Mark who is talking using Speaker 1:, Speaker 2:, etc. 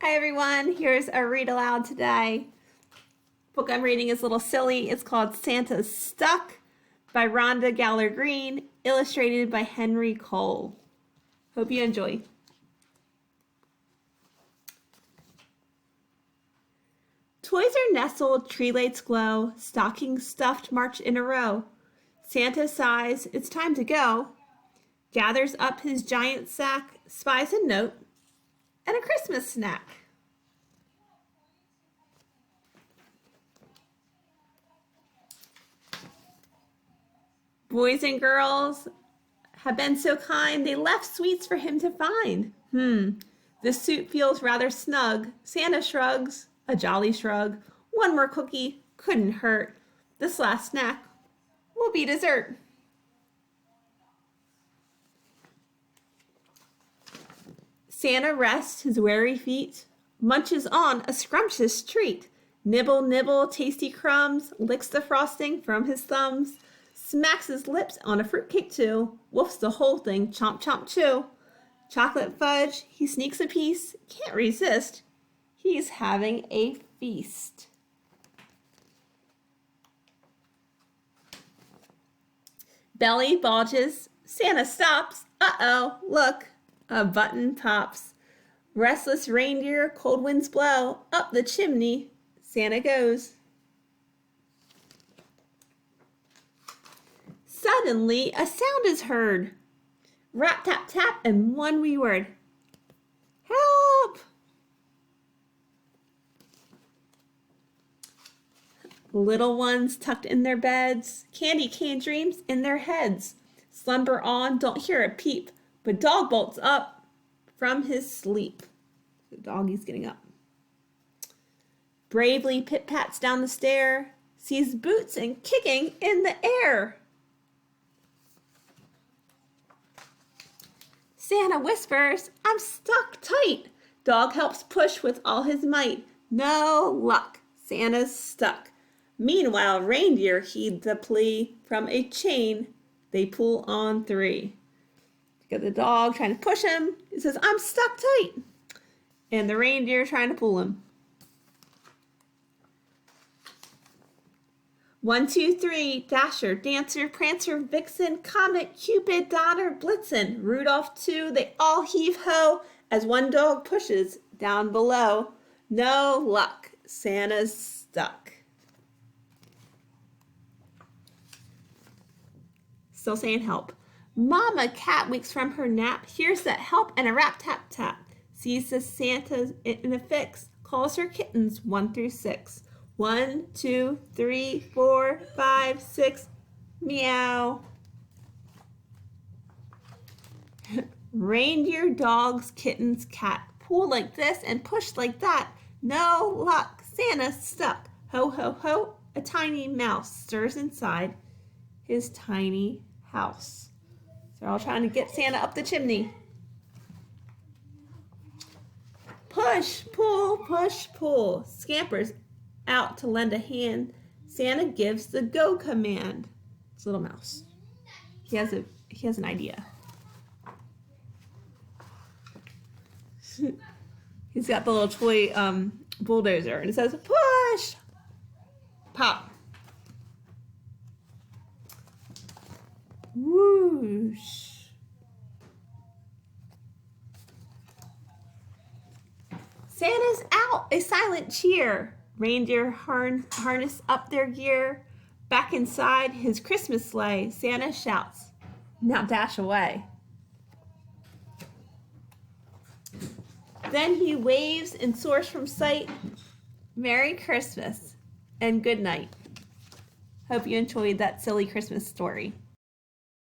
Speaker 1: Hi everyone, here's a read aloud today. Book I'm reading is a little silly. It's called Santa's Stuck by Rhonda Galler Green, illustrated by Henry Cole. Hope you enjoy. Toys are nestled, tree lights glow, stockings stuffed march in a row. Santa sighs, it's time to go. Gathers up his giant sack, spies a note, and a Christmas snack. Boys and girls have been so kind, they left sweets for him to find. This suit feels rather snug. Santa shrugs, a jolly shrug. One more cookie couldn't hurt. This last snack will be dessert. Santa rests his weary feet, munches on a scrumptious treat. Nibble, nibble, tasty crumbs, licks the frosting from his thumbs, smacks his lips on a fruitcake too, wolfs the whole thing, chomp, chomp, chew. Chocolate fudge, he sneaks a piece, can't resist. He's having a feast. Belly bulges, Santa stops. Uh-oh, look, a button pops. Restless reindeer, cold winds blow. Up the chimney, Santa goes. Suddenly, a sound is heard. Rap, tap, tap, and one wee word. Help! Little ones tucked in their beds, candy cane dreams in their heads. Slumber on, don't hear a peep, but dog bolts up from his sleep. The doggy's getting up. Bravely pit-pats down the stair, sees boots and kicking in the air. Santa whispers, I'm stuck tight. Dog helps push with all his might. No luck, Santa's stuck. Meanwhile, reindeer heed the plea. From a chain, they pull on three. You got the dog trying to push him. He says, I'm stuck tight. And the reindeer trying to pull him. 1, 2, 3, Dasher, Dancer, Prancer, Vixen, Comet, Cupid, Donner, Blitzen, Rudolph too, they all heave ho as one dog pushes down below. No luck, Santa's stuck. Still saying help. Mama cat wakes from her nap, hears that help and a rap tap tap. Sees the Santa in a fix, calls her kittens 1 through 6. 1, 2, 3, 4, 5, 6, meow. Reindeer, dogs, kittens, cat, pull like this and push like that. No luck, Santa's stuck. Ho, ho, ho, a tiny mouse stirs inside his tiny house. So they're all trying to get Santa up the chimney. Push, pull, scampers out to lend a hand. Santa gives the go command. It's a little mouse. He has an idea. He's got the little toy bulldozer and it says push, pop, whoosh. Santa's out, a silent cheer. Reindeer harness up their gear. Back inside his Christmas sleigh, Santa shouts, now dash away. Then he waves and soars from sight. Merry Christmas and good night. Hope you enjoyed that silly Christmas story.